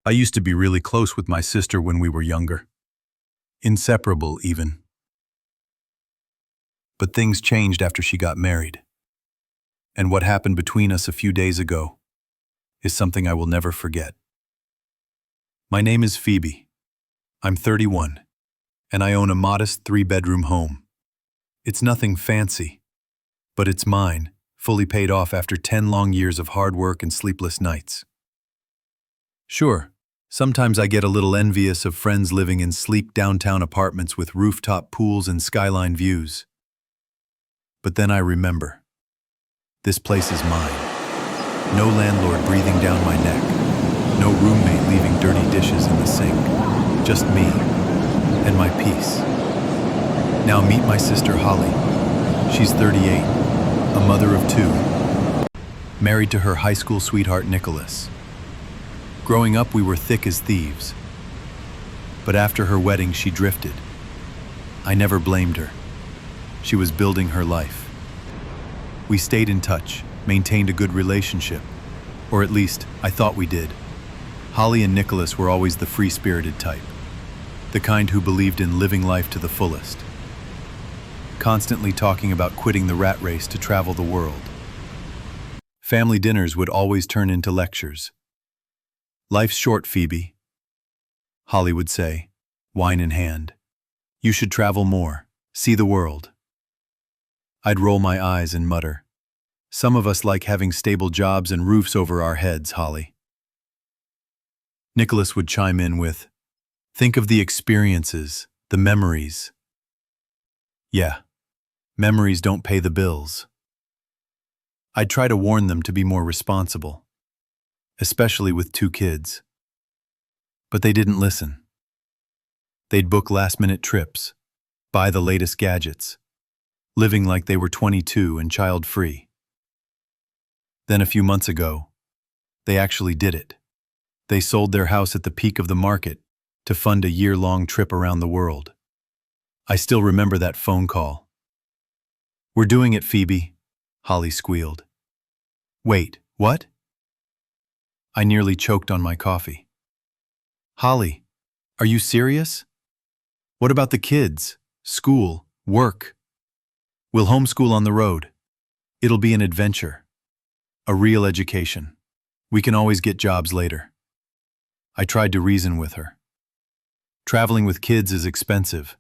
I used to be really close with my sister when we were younger. Inseparable, even. But things changed after she got married. And what happened between us a few days ago is something I will never forget. My name is Phoebe. I'm 31, and I own a modest 3-bedroom home. It's nothing fancy, but it's mine, fully paid off after 10 long years of hard work and sleepless nights. Sure, sometimes I get a little envious of friends living in sleek downtown apartments with rooftop pools and skyline views. But then I remember, this place is mine. No landlord breathing down my neck. No roommate leaving dirty dishes in the sink. Just me and my peace. Now meet my sister Holly. She's 38, a mother of 2, married to her high school sweetheart Nicholas. Growing up, we were thick as thieves. But after her wedding, she drifted. I never blamed her. She was building her life. We stayed in touch, maintained a good relationship, or at least I thought we did. Holly and Nicholas were always the free-spirited type, the kind who believed in living life to the fullest, constantly talking about quitting the rat race to travel the world. Family dinners would always turn into lectures. "Life's short, Phoebe," Holly would say, wine in hand. "You should travel more, see the world." I'd roll my eyes and mutter, "Some of us like having stable jobs and roofs over our heads, Holly." Nicholas would chime in with, "Think of the experiences, the memories." Yeah, memories don't pay the bills. I'd try to warn them to be more responsible, especially with 2 kids. But they didn't listen. They'd book last-minute trips, buy the latest gadgets, living like they were 22 and child-free. Then a few months ago, they actually did it. They sold their house at the peak of the market to fund a year-long trip around the world. I still remember that phone call. "We're doing it, Phoebe," Holly squealed. "Wait, what?" I nearly choked on my coffee. "Holly, are you serious? What about the kids, school, work? We'll homeschool on the road. It'll be an adventure. A real education. We can always get jobs later." I tried to reason with her. "Traveling with kids is expensive.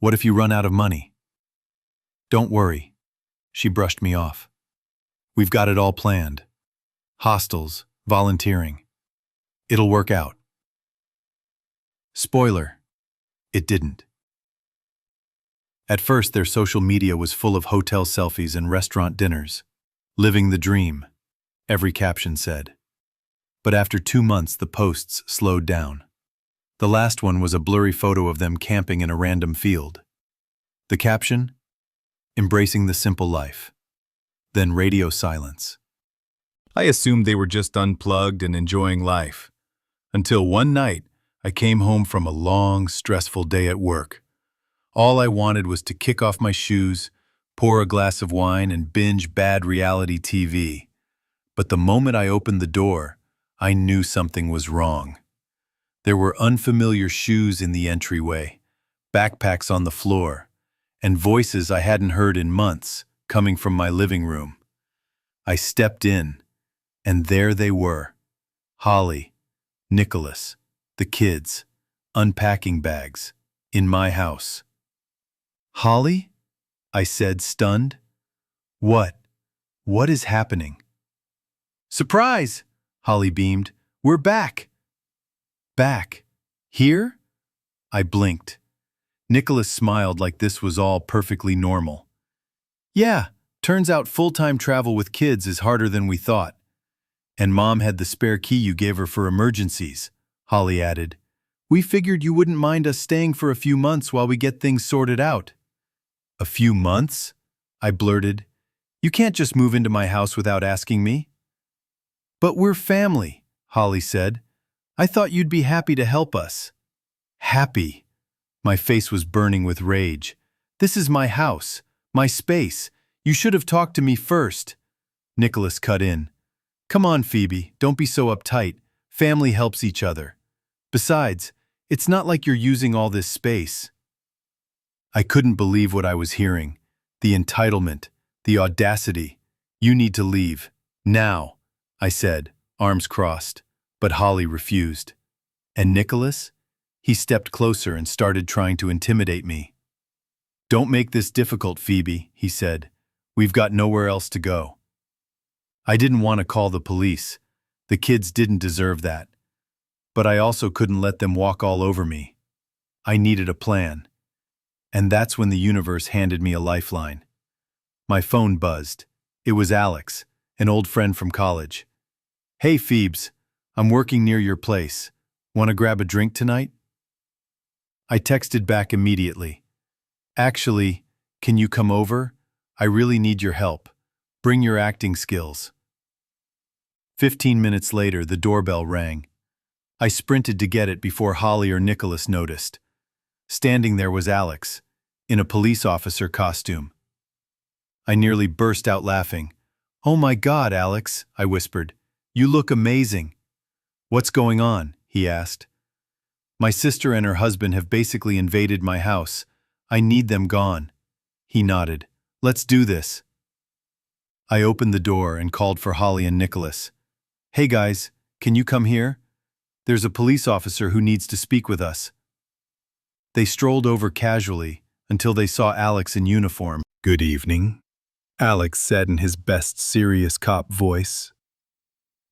What if you run out of money?" "Don't worry," she brushed me off. "We've got it all planned. Hostels, volunteering. It'll work out." Spoiler, it didn't. At first, their social media was full of hotel selfies and restaurant dinners. "Living the dream," every caption said. But after 2 months, the posts slowed down. The last one was a blurry photo of them camping in a random field. The caption? "Embracing the simple life." Then radio silence. I assumed they were just unplugged and enjoying life. Until one night, I came home from a long, stressful day at work. All I wanted was to kick off my shoes, pour a glass of wine, and binge bad reality TV. But the moment I opened the door, I knew something was wrong. There were unfamiliar shoes in the entryway, backpacks on the floor, and voices I hadn't heard in months coming from my living room. I stepped in, and there they were. Holly, Nicholas, the kids, unpacking bags, in my house. "Holly?" I said, stunned. What is happening?" "Surprise!" Holly beamed. "We're back." "Back? Here?" I blinked. Nicholas smiled like this was all perfectly normal. "Yeah, turns out full-time travel with kids is harder than we thought. And Mom had the spare key you gave her for emergencies," Holly added. "We figured you wouldn't mind us staying for a few months while we get things sorted out." "A few months?" I blurted. "You can't just move into my house without asking me." "But we're family," Holly said. "I thought you'd be happy to help us." Happy? My face was burning with rage. "This is my house, my space. You should have talked to me first." Nicholas cut in. "Come on, Phoebe, don't be so uptight. Family helps each other. Besides, it's not like you're using all this space. I couldn't believe what I was hearing. The entitlement, the audacity. You need to leave. Now, I said, arms crossed. But Holly refused. And Nicholas? He stepped closer and started trying to intimidate me. Don't make this difficult, Phoebe, he said. We've got nowhere else to go. I didn't want to call the police. The kids didn't deserve that. But I also couldn't let them walk all over me. I needed a plan. And that's when the universe handed me a lifeline. My phone buzzed. It was Alex, an old friend from college. Hey, Phoebes, I'm working near your place. Want to grab a drink tonight? I texted back immediately. Actually, can you come over? I really need your help. Bring your acting skills. 15 minutes later, the doorbell rang. I sprinted to get it before Holly or Nicholas noticed. Standing there was Alex, in a police officer costume. I nearly burst out laughing. Oh my God, Alex, I whispered. You look amazing. What's going on? He asked. My sister and her husband have basically invaded my house. I need them gone. He nodded. Let's do this. I opened the door and called for Holly and Nicholas. Hey guys, can you come here? There's a police officer who needs to speak with us. They strolled over casually until they saw Alex in uniform. Good evening, Alex said in his best serious cop voice.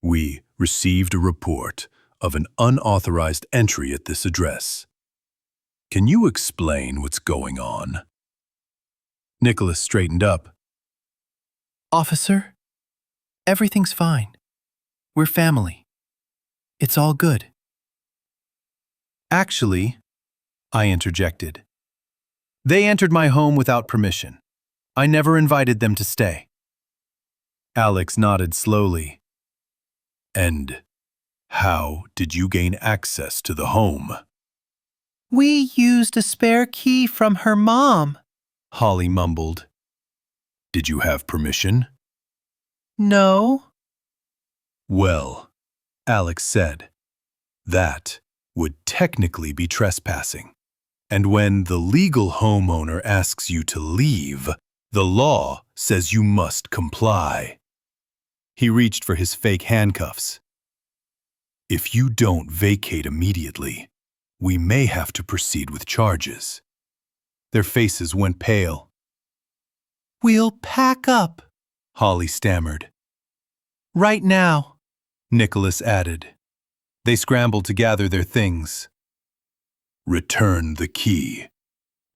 We received a report of an unauthorized entry at this address. Can you explain what's going on? Nicholas straightened up. Officer, everything's fine. We're family. It's all good. Actually, I interjected. They entered my home without permission. I never invited them to stay. Alex nodded slowly. And how did you gain access to the home? We used a spare key from her mom. Holly mumbled. Did you have permission? No. Well, Alex said, that would technically be trespassing. And when the legal homeowner asks you to leave, the law says you must comply. He reached for his fake handcuffs. If you don't vacate immediately, we may have to proceed with charges. Their faces went pale. We'll pack up, Holly stammered. right now. Nicholas added. They scrambled to gather their things. Return the key,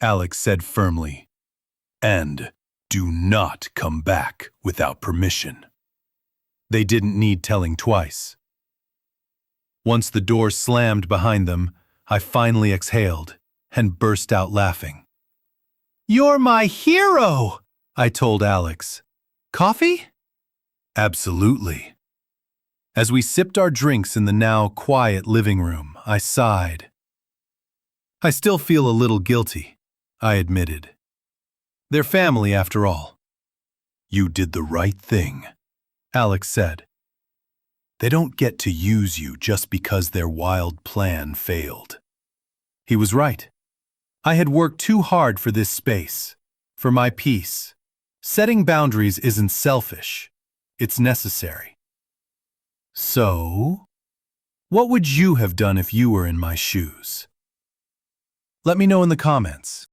Alex said firmly. And do not come back without permission. They didn't need telling twice. Once the door slammed behind them, I finally exhaled and burst out laughing. You're my hero, I told Alex. Coffee? Absolutely. As we sipped our drinks in the now quiet living room, I sighed. I still feel a little guilty, I admitted. They're family after all. You did the right thing, Alex said. They don't get to use you just because their wild plan failed. He was right. I had worked too hard for this space, for my peace. Setting boundaries isn't selfish, it's necessary. So, what would you have done if you were in my shoes? Let me know in the comments.